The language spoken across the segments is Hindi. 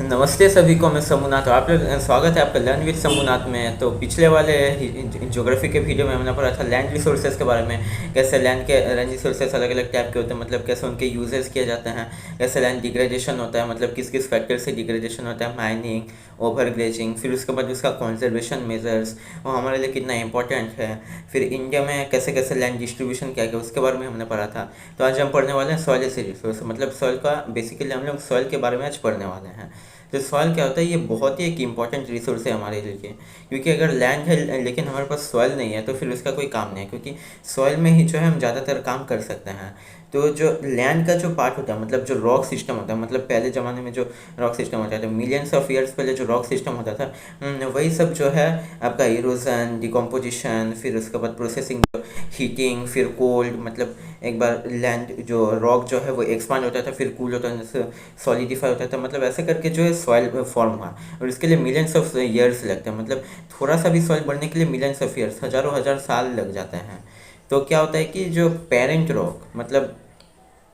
नमस्ते सभी को, मैं समूनाथ। आप लोग स्वागत है आपका लर्न विद समूनाथ में। तो पिछले वाले ज्योग्राफी के वीडियो में हमने पढ़ा था लैंड रिसोर्सेज के बारे में। कैसे लैंड रिसोर्सेज अलग अलग टाइप के होते हैं, मतलब कैसे उनके यूजेस किए जाते हैं। कैसे लैंड डिग्रेडेशन होता है, मतलब किस किस फैक्टर से डिग्रेडेशन होता है, माइनिंग, ओवर ग्लेजिंग। फिर उसके बाद उसका कंजर्वेशन मेजर्स वो हमारे लिए कितना इंपॉर्टेंट है। फिर इंडिया में कैसे कैसे लैंड डिस्ट्रीब्यूशन क्या गया उसके बारे में हमने पढ़ा था। तो आज हम पढ़ने वाले हैं सॉइल से रिसोर्स, मतलब सॉइल का बेसिकली हम लोग सॉइल के बारे में आज पढ़ने वाले हैं। तो सॉइल क्या होता है, ये बहुत ही एक इम्पॉर्टेंट रिसोर्स है हमारे लिए। क्योंकि अगर लैंड है लेकिन हमारे पास सॉइल नहीं है तो फिर उसका कोई काम नहीं है, क्योंकि सॉइल में ही जो है हम ज़्यादातर काम कर सकते हैं। तो जो लैंड का जो पार्ट होता है, मतलब जो रॉक सिस्टम होता है, मतलब पहले ज़माने में जो रॉक सिस्टम होता था, मिलियंस ऑफ ईयर्स पहले जो रॉक सिस्टम होता था, वही सब जो है आपका इरोजन, डिकम्पोजिशन, फिर उसके बाद प्रोसेसिंग, हीटिंग, फिर कोल्ड, मतलब एक बार लैंड जो रॉक जो है वो एक्सपांड होता था, फिर कूल होता था, सॉलिडिफाई होता था, मतलब ऐसे करके जो है सॉइल फॉर्म हुआ। और इसके लिए मिलियंस ऑफ ईयर्स लगते हैं, मतलब थोड़ा सा भी सॉइल बढ़ने के लिए मिलियंस ऑफ ईयर्स, हज़ारों हज़ार साल लग जाते हैं। तो क्या होता है कि जो पेरेंट रॉक, मतलब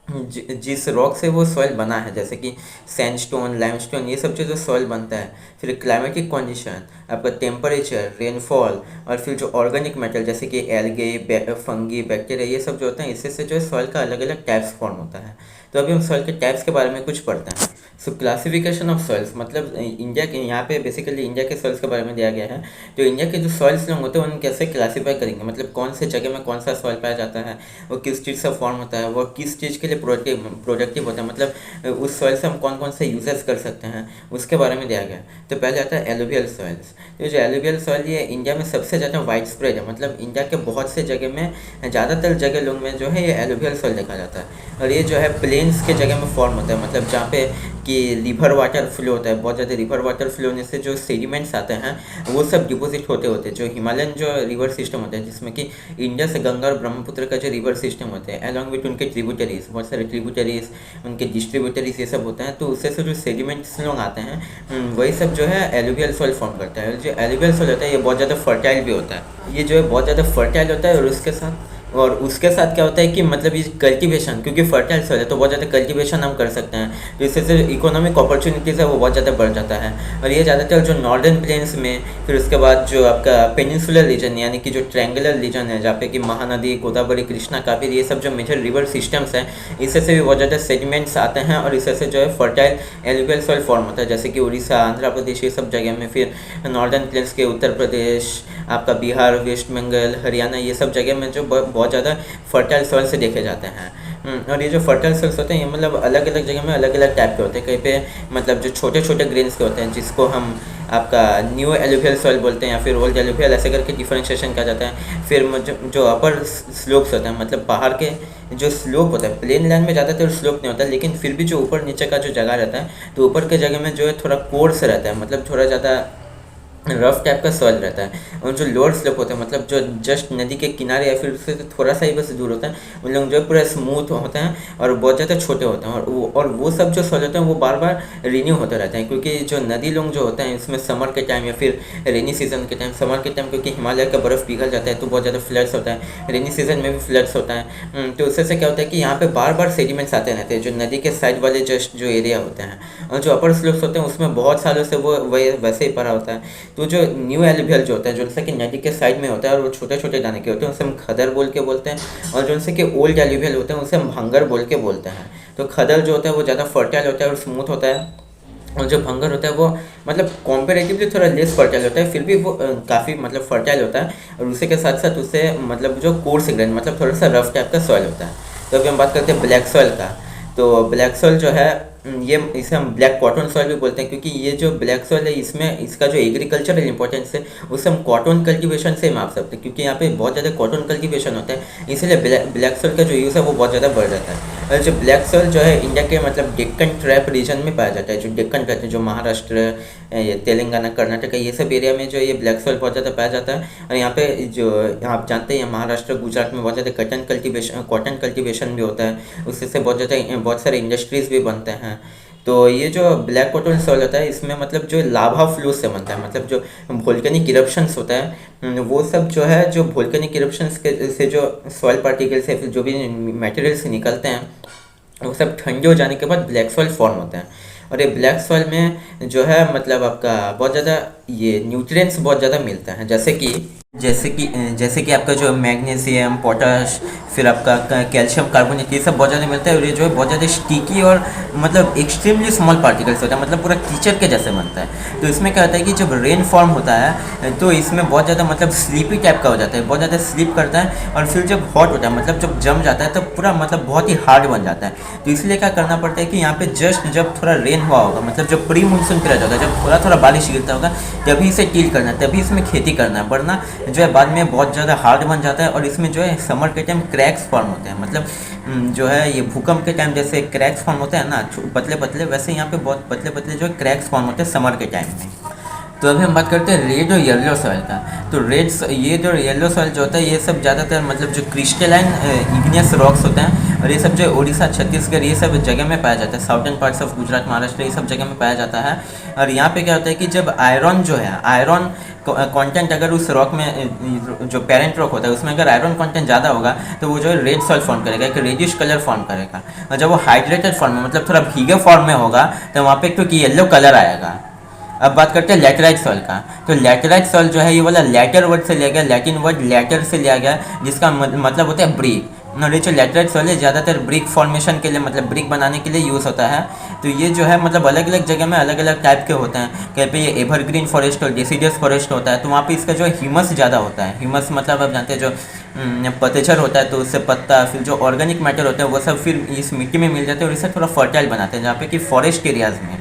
जिस रॉक से वो सॉइल बना है, जैसे कि सैंडस्टोन, लाइमस्टोन, ये सब चीज़ें सॉइल बनता है। फिर क्लाइमेटिक कंडीशन, आपका टेम्परेचर, रेनफॉल, और फिर जो ऑर्गेनिक मैटर जैसे कि एल्गे, फंगी, बैक्टीरिया, ये सब जो होते हैं, इससे से जो है सॉइल का अलग अलग टाइप्स फॉर्म होता है। तो अभी हम सॉइल के टाइप्स के बारे में कुछ पढ़ते हैं। सो क्लासिफिकेशन ऑफ सॉइल्स, मतलब इंडिया के यहाँ पे बेसिकली इंडिया के सॉइल्स के बारे में दिया गया है। तो इंडिया के जो सॉइल्स लोग होते हैं उन्हें कैसे क्लासीफाई करेंगे, मतलब कौन से जगह में कौन सा सॉइल पाया जाता है, वो किस चीज़ से फॉर्म होता है, वो किस चीज़ के लिए प्रोडक्टिव होता है, मतलब उस सॉइल से हम कौन कौन से यूजेस कर सकते हैं, उसके बारे में दिया गया है। तो पहले आता है एलुवियल सॉइल्स। तो जो एलुवियल सॉइल ये इंडिया में सबसे ज़्यादा वाइड स्प्रेड है, मतलब इंडिया के बहुत से जगह में, ज़्यादातर जगह लोग में जो है ये एलुवियल सॉइल देखा जाता है। और ये जो है प्लेन्स के जगह में फॉर्म होता है, मतलब जहाँ पे कि रिवर वाटर फ्लो होता है, बहुत ज़्यादा रिवर वाटर फ्लो होने से जो सेडिमेंट्स आते हैं वो सब डिपोजिट होते होते जो हिमालयन जो रिवर सिस्टम होता है, जिसमें कि इंडिया से गंगा और ब्रह्मपुत्र का जो रिवर सिस्टम होते हैं, अलॉन्ग विथ उनके ट्रिब्यूटरीज, बहुत सारे ट्रिब्यूटरीज, उनके डिस्ट्रीब्यूटरीज, ये सब होते हैं। तो उससे से जो सेडिमेंट्स लोग आते हैं, वही सब जो है एलुवियल सॉइल फॉर्म करता है। जो एलुवियल सॉइल होता है ये बहुत ज़्यादा फर्टाइल भी होता है, ये जो है बहुत ज़्यादा फर्टाइल होता है। और उसके साथ क्या होता है कि मतलब ये कल्टीवेशन, क्योंकि फर्टाइल सॉइल है तो बहुत ज़्यादा कल्टीवेशन हम कर सकते हैं, तो इससे इकोनॉमिक अपॉर्चुनिटीज़ है वो बहुत ज़्यादा बढ़ जाता है। और ये ज़्यादातर जो नॉर्दर्न प्लेन्स में, फिर उसके बाद जो आपका पेनिनसुलर रीजन यानी कि जो ट्रायंगुलर रीजन है, जहाँ पे कि महानदी, गोदावरी, कृष्णा, कावेरी, ये सब जो मेजर रिवर सिस्टम्स हैं, इससे से भी बहुत ज़्यादा सेडिमेंट्स आते हैं और इससे से जो है फर्टाइल एलुवियल सॉइल फॉर्म होता है, जैसे कि उड़ीसा, आंध्र प्रदेश, ये सब जगह में। फिर नॉर्दर्न प्लेन्स के उत्तर प्रदेश, आपका बिहार, वेस्ट बंगाल, हरियाणा, ये सब जगह में जो बहुत ज़्यादा फर्टाइल सॉइल से देखे जाते हैं। और ये जो फर्टाइल सॉइल्स होते हैं ये मतलब अलग अलग जगह में अलग अलग टाइप के होते हैं। कहीं पे मतलब जो छोटे छोटे ग्रेन्स के होते हैं, जिसको हम आपका न्यू एलुवियल सॉइल बोलते हैं, या फिर ओल्ड एलुवियल, ऐसे करके डिफरेंशिएशन किया जाता है। फिर जो अपर स्लोप्स होते हैं, मतलब पहाड़ के जो स्लोप होता है, प्लेन लैंड में ज़्यादातर स्लोप नहीं होता, लेकिन फिर भी जो ऊपर नीचे का जो जगह रहता है, तो ऊपर के जगह में जो है थोड़ा कोर्स रहता है, मतलब थोड़ा ज़्यादा रफ टाइप का सॉइल रहता है। और जो लोअर स्लोप होता है, मतलब जो जस्ट नदी के किनारे या फिर उससे थोड़ा सा ही बस दूर होता है, उन लोग जो है पूरा स्मूथ होते हैं और बहुत ज़्यादा छोटे होते हैं। और वो सब जो सॉइल होते हैं वो बार बार रिन्यू होते रहते हैं, क्योंकि जो नदी लोग जो होते हैं इसमें समर के टाइम या फिर रेनी सीजन के टाइम, समर के टाइम क्योंकि हिमालय का बर्फ़ पिघल जाता है तो बहुत ज़्यादा फ्लड्स होता है, रेनी सीजन में भी फ्लड्स होता है। तो उससे से क्या होता है कि यहाँ पे बार बार सेडिमेंट्स आते रहते हैं जो नदी के साइड वाले जस्ट जो एरिया होते हैं। और जो अपर स्लोप्स होते हैं उसमें बहुत सालों से वो वैसे ही पड़ा होता है। तो जो न्यू एलुवियल जो होता है, जो जैसे कि नदी के साइड में होता है और वो छोटे छोटे दाने के होते हैं, उसे हम खदर बोल के बोलते हैं। और जो जैसे कि ओल्ड एलुवियल होते हैं उसे हम भंगर बोल के बोलते हैं। तो खदर जो होता है वो ज़्यादा फर्टाइल होता है और स्मूथ होता है, और जो भंगर होता है वो मतलब कॉम्पेरेटिवली थोड़ा लेस फर्टाइल होता है, फिर भी वो काफ़ी मतलब फर्टाइल होता है। और उसी के साथ साथ उसे मतलब जो कोर्स ग्रेन, मतलब थोड़ा सा रफ टाइप का सॉइल होता है। तो अभी हम बात करते हैं ब्लैक सॉइल का। तो ब्लैक सॉइल जो है ये इसे हम ब्लैक कॉटन सॉइल भी बोलते हैं, क्योंकि ये जो ब्लैक सॉइल है इसमें इसका जो एग्रीकल्चरल इंपॉर्टेंस है उसे हम कॉटन कल्टीवेशन से माप सकते हैं, क्योंकि यहाँ पे बहुत ज़्यादा कॉटन कल्टीवेशन होता है, इसलिए ब्लैक सॉइल का जो यूज़ है वो बहुत ज़्यादा बढ़ जाता है। और जो ब्लैक सॉइल जो है इंडिया के मतलब डेक्कन ट्रैप रीजन में पाया जाता है, जो डेक्कन कहते हैं, जो महाराष्ट्र, ये तेलंगाना, कर्नाटक, ये सब एरिया में जो ये ब्लैक सॉइल बहुत ज़्यादा पाया जाता है। और यहाँ पे जो आप जानते हैं महाराष्ट्र, गुजरात में बहुत ज़्यादा कॉटन कल्टीवेशन भी होता है, उससे से बहुत सारे इंडस्ट्रीज़ भी बनते हैं। तो ये जो ब्लैक कॉटन सॉइल होता है इसमें मतलब जो लावा फ्लू से बनता है, मतलब जो वोल्केनिक इरप्शंस होता है, वो सब जो है जो वोल्केनिक इरप्शंस के से जो सॉइल पार्टिकल्स या फिर जो भी मटेरियल्स निकलते हैं वो सब ठंडे हो जाने के बाद ब्लैक सॉइल फॉर्म होता है। और ये ब्लैक सॉइल में जो है मतलब आपका बहुत ज़्यादा ये न्यूट्रिएंट्स बहुत ज़्यादा मिलता है, जैसे कि आपका जो मैग्नीशियम, पोटाश, फिर आपका कैल्शियम कार्बोनेट, ये सब बहुत ज़्यादा मिलता है। और ये जो है बहुत ज़्यादा स्टिकी और मतलब एक्सट्रीमली स्मॉल पार्टिकल्स होता है, मतलब पूरा कीचड़ के जैसे बनता है। तो इसमें क्या होता है कि जब रेन फॉर्म होता है तो इसमें बहुत ज़्यादा मतलब स्लीपी टाइप का हो जाता है, बहुत ज़्यादा स्लीप करता है। और फिर जब हॉट होता है मतलब जब जम जाता है तो पूरा मतलब बहुत ही हार्ड बन जाता है। तो इसलिए क्या करना पड़ता है कि यहाँ पे जस्ट जब थोड़ा रेन हुआ होगा, मतलब जब प्री मानसून पीरियड होगा, जब थोड़ा थोड़ा बारिश गिरता होगा, तभी इसे टील करना है, तभी इसमें खेती करना है। वरना जो है बाद में बहुत ज़्यादा हार्ड बन जाता है। और इसमें जो है समर के टाइम क्रैक्स फॉर्म होते हैं, मतलब जो है ये भूकंप के टाइम जैसे क्रैक्स फॉर्म होते हैं ना पतले पतले, वैसे यहाँ पे बहुत पतले पतले जो है क्रैक्स फॉर्म होते हैं समर के टाइम में। तो अभी हम बात करते हैं रेड और येलो सॉइल का। तो ये जो येलो सॉइल जो होता है, ये सब ज़्यादातर मतलब जो क्रिस्टलाइन इग्नियस रॉक्स होते हैं, और ये सब जो उड़ीसा, छत्तीसगढ़, ये सब जगह में पाया जाता है। Southern parts of Gujarat, Maharashtra, ये सब जगह में पाया जाता है। और यहाँ पे क्या होता है कि जब आयरन जो है, आयरन कंटेंट अगर उस रॉक में, जो पेरेंट रॉक होता है उसमें अगर आयरन कंटेंट ज़्यादा होगा तो वो जो है रेड सॉइल फॉर्म करेगा, एक रेडिश कलर फॉर्म करेगा। और जब वो हाइड्रेटेड फॉर्म में मतलब थोड़ा भीगे फॉर्म में होगा तो वहाँ पे एक येलो कलर आएगा। अब बात करते हैं लैटेराइट सॉइल का। तो लैटेराइट सॉइल जो है ये वाला लैटर वर्ड से लिया गया, लैटिन वर्ड लैटर से लिया गया, जिसका मतलब होता है ब्रिक। और ये जो लैटेराइट सॉइल है ज़्यादातर ब्रिक फॉर्मेशन के लिए, मतलब ब्रिक बनाने के लिए यूज़ होता है। तो ये जो है मतलब अलग अलग जगह में अलग अलग टाइप के होते हैं। कहीं पे ये एवरग्रीन फॉरेस्ट और डिसीडियस फॉरेस्ट होता है, तो वहाँ पे इसका जो ह्यूमस ज़्यादा होता है। ह्यूमस मतलब आप जानते हैं जो पतझड़ होता है, तो उससे पत्ता, फिर जो ऑर्गेनिक मैटर होता है वो सब फिर इस मिट्टी में मिल जाते हैं और इसे थोड़ा फर्टाइल बनाते हैं। जहाँ पे कि फॉरेस्ट एरियाज़ में,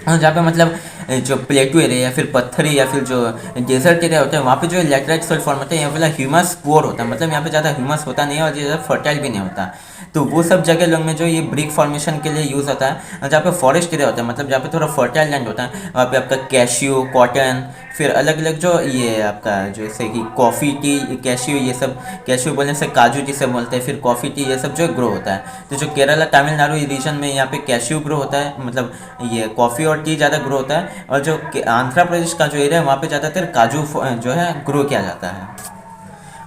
जहाँ पे मतलब जो प्लेटू एरिया या फिर पत्थरी या फिर जो डेजर्ट एरिया होता है, वहाँ पे जो लैटेराइट सॉइल फॉर्म होता है, यहाँ वाला ह्यूमस पुअर होता है, मतलब यहाँ पे ज़्यादा ह्यूमस होता नहीं है और ज़्यादा फर्टाइल भी नहीं होता। तो वो सब जगह लोग में जो ये ब्रिक फॉर्मेशन के लिए यूज़ होता है। और जहाँ पे फॉरेस्ट एरिया होता है, मतलब जहाँ पे थोड़ा फर्टाइल लैंड होता है, वहाँ पे आपका कैश्यू, कॉटन, फिर अलग अलग जो ये आपका जैसे कि कॉफ़ी, टी, कैश्यू, ये सब, कैश्यू बोलने से काजू जिसे बोलते हैं, फिर कॉफ़ी, टी, ये सब जो ग्रो होता है। तो जो केरला, तमिलनाडु रीजन में यहाँ पे कैश्यू ग्रो होता है, मतलब ये कॉफ़ी और टी ज़्यादा ग्रो होता है। और जो आंध्र प्रदेश का जो एरिया है वहाँ पे ज़्यादातर काजू जो है ग्रो किया जाता है।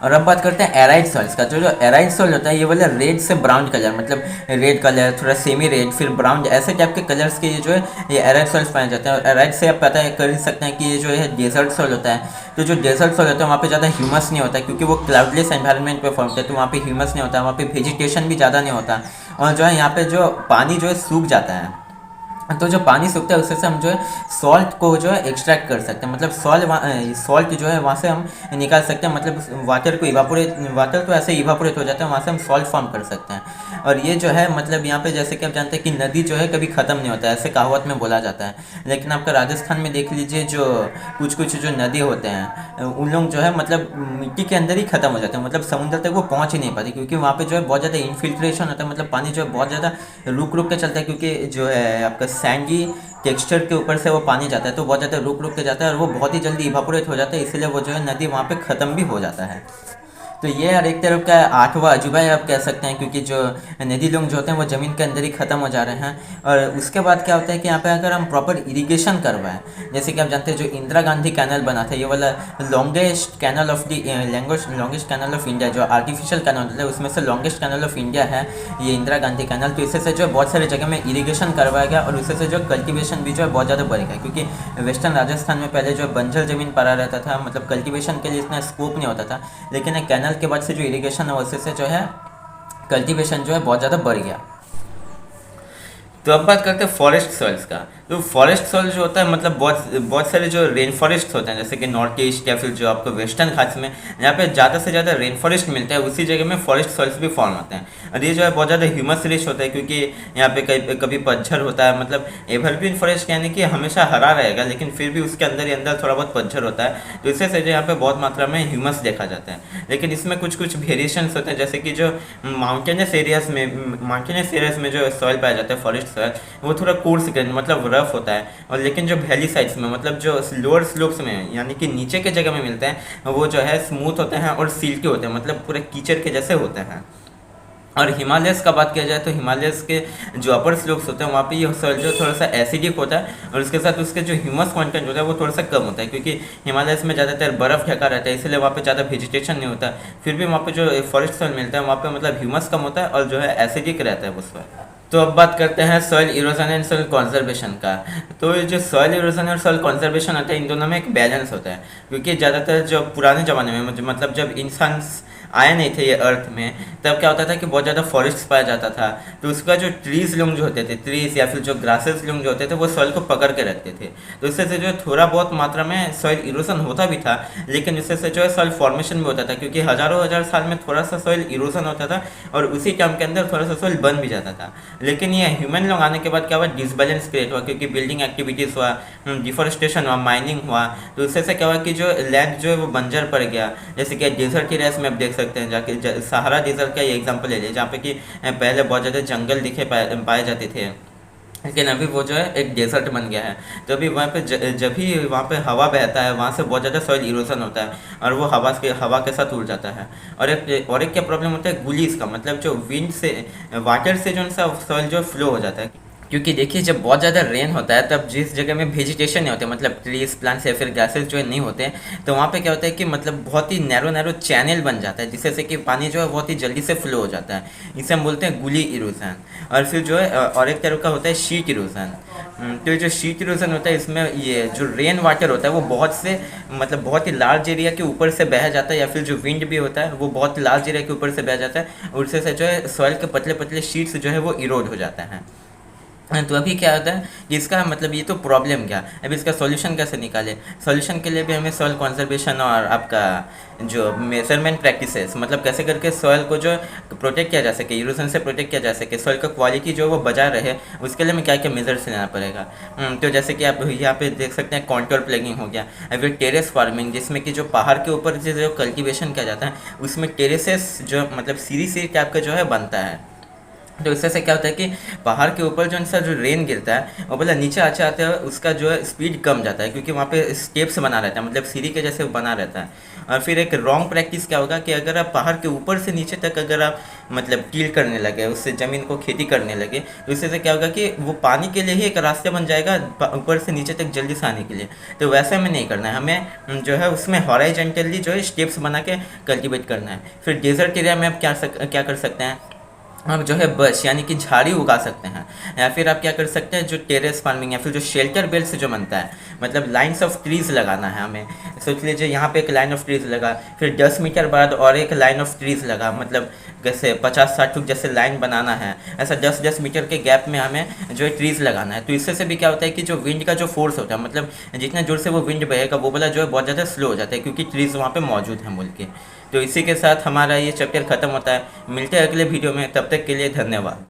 और अब बात करते हैं एराइड सॉइल्स का। जो एराइड सॉइल होता है ये वाला रेड से ब्राउन कलर, मतलब रेड कलर, थोड़ा सेमी रेड, फिर ब्राउन, ऐसे टाइप के कलर्स के ये जो है ये एराइड सॉइल्स पाए जाते हैं। और एराइड से आप पता कर ही सकते हैं कि ये जो है डेजर्ट सॉइल होता है। तो जो डेजर्ट सॉइल होता है वहाँ पे ज़्यादा ह्यूमस नहीं होता, क्योंकि वो क्लाउडलेस एनवायरनमेंट पे फॉर्म होता है, तो वहाँ पे ह्यूमस नहीं होता, वहाँ पे वेजिटेशन भी ज़्यादा नहीं होता। और जो है यहाँ पे जो पानी जो है सूख जाता है। तो जो पानी सूखता है उससे से हम जो है सॉल्ट को जो है एक्सट्रैक्ट कर सकते हैं, मतलब सॉल्ट जो है वहाँ से हम निकाल सकते हैं, मतलब वाटर को इवापोरेट, वाटर तो ऐसे इवापोरेट हो जाता है, वहाँ से हम सॉल्ट फॉर्म कर सकते हैं। और ये जो है मतलब यहाँ पे जैसे कि आप जानते हैं कि नदी जो है कभी ख़त्म नहीं होता है, ऐसे कहावत में बोला जाता है। लेकिन आपका राजस्थान में देख लीजिए, जो कुछ कुछ जो नदी होते हैं उन लोग जो है मतलब मिट्टी के अंदर ही ख़त्म हो जाते हैं, मतलब समुद्र तक वो पहुँच ही नहीं पाती, क्योंकि वहाँ पे जो है बहुत ज़्यादा इन्फिल्ट्रेशन होता है, मतलब पानी जो है बहुत ज़्यादा रुक रुक के चलता है, क्योंकि जो है आपका सैंडी टेक्सचर के ऊपर से वो पानी जाता है, तो बहुत ज़्यादा रुक रुक के जाता है और वो बहुत ही जल्दी इवापोरेट हो जाता है, इसलिए वो जो है नदी वहाँ पे ख़त्म भी हो जाता है। तो ये यार एक तरफ का आठवां अजूबा है आप कह सकते हैं, क्योंकि जो नदी लोग जो होते हैं वो ज़मीन के अंदर ही ख़त्म हो जा रहे हैं। और उसके बाद क्या होता है कि यहाँ पे अगर हम प्रॉपर इरिगेशन करवाएं, जैसे कि आप जानते हैं जो इंदिरा गांधी कैनल बना था, ये वाला longest canal of the longest canal of India, जो आर्टिफिशियल कैनल होता है उसमें से लॉन्गेस्ट कैनल ऑफ इंडिया है ये इंदिरा गांधी कैनल। तो इससे से जो बहुत सारी जगह में इरीगेशन करवाया गया और उससे से जो कल्टिवेशन भी जो है बहुत ज़्यादा बढ़ गया, क्योंकि वेस्टर्न राजस्थान में पहले जो बंजर ज़मीन पड़ा रहता था, मतलब कल्टिवेशन के लिए इतना स्कोप नहीं होता था। लेकिन एक कैनल के बाद से जो इरिगेशन है उससे से जो है कल्टीवेशन जो है बहुत ज़्यादा बढ़ गया। तो अब बात करते हैं फॉरेस्ट सॉइल्स का। तो फॉरेस्ट सॉइल जो होता है मतलब बहुत बहुत सारे जो रेन फॉरेस्ट होते हैं, जैसे कि नॉर्थ ईस्ट या फिर जो आपको वेस्टर्न घाट्स में जहाँ पे ज़्यादा से ज़्यादा रेन फॉरेस्ट मिलता है, उसी जगह में फॉरेस्ट सॉइल्स भी फॉर्म होते हैं। और ये जो है बहुत ज़्यादा ह्यूमस रिच होता है, क्योंकि यहाँ पे कभी पतझड़ होता है, मतलब एवरग्रीन फॉरेस्ट यानी कि हमेशा हरा रहेगा, लेकिन फिर भी उसके अंदर ही अंदर थोड़ा बहुत पतझड़ होता है, तो इससे जो यहाँ पे बहुत मात्रा में ह्यूमस देखा जाता है। लेकिन इसमें कुछ कुछ वेरिएशंस होते हैं, जैसे कि जो माउंटेनस एरियाज में जो सॉइल पाया जाता है फॉरेस्ट सॉइल, वो थोड़ा कोर्स मतलब रफ होता है। और लेकिन जो वैली साइड्स में, मतलब जो लोअर स्लोप्स में यानी कि नीचे के जगह में मिलते हैं, वो जो है स्मूथ होते हैं और सिल्की होते हैं, मतलब पूरे कीचड़ के जैसे होते हैं। और हिमालयस का बात किया जाए तो हिमालयस के जो अपर स्लोप्स होते हैं वहाँ पे ये सॉइल जो थोड़ा सा एसिडिक होता है, और उसके साथ उसके जो ह्यूमस कंटेंट होता है वो थोड़ा सा कम होता है, क्योंकि हिमालयस में ज़्यादातर बर्फ़ ढका रहता है, इसलिए वहाँ पे ज़्यादा वेजिटेशन नहीं होता। फिर भी वहाँ पे जो फॉरेस्ट सॉइल मिलता है वहाँ पे मतलब ह्यूमस कम होता है और जो है एसिडिक रहता है वो सॉइल। तो अब बात करते हैं soil erosion and soil conservation का। तो ये जो सॉइल इरोजन और सॉइल कंजर्वेशन होता है, इन दोनों में एक बैलेंस होता है। क्योंकि ज़्यादातर जो पुराने ज़माने में मतलब जब इंसान आए नहीं थे ये अर्थ में, तब क्या होता था कि बहुत ज़्यादा फॉरेस्ट पाया जाता था। तो उसका जो ट्रीज लोग जो होते थे, ट्रीज या फिर जो ग्रासेस लोग जो होते थे, वो सॉइल को पकड़ के रखते थे। तो इससे से जो है थोड़ा बहुत मात्रा में सॉइल इरोजन होता भी था, लेकिन इससे से जो है सॉइल फॉर्मेशन भी होता था, क्योंकि हज़ारों हज़ार साल में थोड़ा सा सॉइल इरोजन होता था और उसी टाइम के अंदर थोड़ा सा सॉइल बन भी जाता था। लेकिन ये ह्यूमन लोग आने के बाद क्या हुआ, डिसबैलेंस क्रिएट हुआ, क्योंकि बिल्डिंग एक्टिविटीज़ हुआ, डिफॉरेस्टेशन हुआ, माइनिंग हुआ। तो इससे से क्या हुआ कि जो लैंड जो है वो बंजर पड़ गया। जैसे कि डेजर्ट एरियाज में आप देख सकते हैं जाके, सहारा डेजर्ट का ये एग्जांपल ले लीजिए, जहाँ पे कि पहले बहुत ज़्यादा जंगल दिखे पाए जाते थे, लेकिन अभी वो जो है एक डेजर्ट बन गया है। तो अभी वहाँ पे जब भी वहाँ पे हवा बहता है, वहाँ से बहुत ज़्यादा सॉइल इरोजन होता है और वो हवा के साथ उड़ जाता है। और एक क्या प्रॉब्लम होता है, गुलीज का, मतलब जो विंड से, वाटर से जो सा सॉइल जो फ्लो हो जाता है। क्योंकि देखिए जब बहुत ज़्यादा रेन होता है, तब जिस जगह में वेजिटेशन नहीं होते, मतलब ट्रीज प्लांट्स या फिर ग्रासेस जो है नहीं होते, तो वहाँ पे क्या होता है कि मतलब बहुत ही नैरो नैरो चैनल बन जाता है, जिससे से कि पानी जो है बहुत ही जल्दी से फ्लो हो जाता है। इसे हम बोलते हैं गुली इरोजन। और फिर जो है और एक तरह का होता है शीट इरोजन। तो ये जो शीट इरोजन होता है, इसमें ये जो रेन वाटर होता है वो बहुत ही लार्ज एरिया के ऊपर से बह जाता है, या फिर जो विंड भी होता है वो बहुत लार्ज एरिया के ऊपर से बह जाता है, और उससे से जो है सॉइल के पतले पतले शीट्स जो है वो इरोड हो जाता है। तो अभी क्या होता है कि इसका मतलब ये तो प्रॉब्लम क्या, अभी इसका सॉल्यूशन कैसे निकाले। सॉल्यूशन के लिए भी हमें सॉइल कंजर्वेशन और आपका जो मेजरमेंट प्रैक्टिसेस, मतलब कैसे करके सॉइल को जो प्रोटेक्ट किया जा सके, इरोजन से प्रोटेक्ट किया जा सके, सॉइल का क्वालिटी जो वो बजा रहे, उसके लिए हमें क्या क्या मेजर्स लेना पड़ेगा। तो जैसे कि आप यहाँ पे देख सकते हैं, कॉन्टोर प्लगिंग हो गया, फिर टेरेस फार्मिंग, जिसमें कि जो पहाड़ के ऊपर जो कल्टीवेशन किया जाता है, उसमें टेरेसेस जो मतलब सीरी टाइप का जो है बनता है। तो इससे से क्या होता है कि पहाड़ के ऊपर जो रेन गिरता है, वो बोला नीचे आते आते उसका जो है स्पीड कम जाता है, क्योंकि वहाँ पे स्टेप्स बना रहता है, मतलब सीढ़ी के जैसे बना रहता है। और फिर एक रॉन्ग प्रैक्टिस क्या होगा कि अगर आप पहाड़ के ऊपर से नीचे तक अगर आप मतलब टील करने लगे, उससे ज़मीन को खेती करने लगे, तो इससे से क्या होगा कि वो पानी के लिए ही एक रास्ते बन जाएगा ऊपर से नीचे तक जल्दी से आने के लिए। तो वैसे हमें नहीं करना है, हमें जो है उसमें हॉराइजॉन्टली जो है स्टेप्स बना के कल्टीवेट करना है। फिर डेजर्ट एरिया में आप क्या कर सकते हैं, आप जो है बस यानी कि झाड़ी उगा सकते हैं, या फिर आप क्या कर सकते हैं, जो टेरेस फार्मिंग या फिर जो शेल्टर बेल्ट से जो बनता है, मतलब लाइन्स ऑफ ट्रीज़ लगाना है हमें। सोच लीजिए यहाँ पे एक लाइन ऑफ ट्रीज़ लगा, फिर 10 मीटर बाद और एक लाइन ऑफ ट्रीज़ लगा, मतलब जैसे 50-60 फुट जैसे लाइन बनाना है, ऐसा 10-10 मीटर के गैप में हमें जो है ट्रीज़ लगाना है। तो इससे से भी क्या होता है कि जो विंड का जो फोर्स होता है, मतलब जितने जोर से वो विंड बहेगा, वो वाला जो है बहुत ज़्यादा स्लो हो जाता है, क्योंकि ट्रीज़ वहाँ पर मौजूद हैं बोल के। तो इसी के साथ हमारा ये चैप्टर ख़त्म होता है। मिलते हैं अगले वीडियो में, तब तक के लिए धन्यवाद।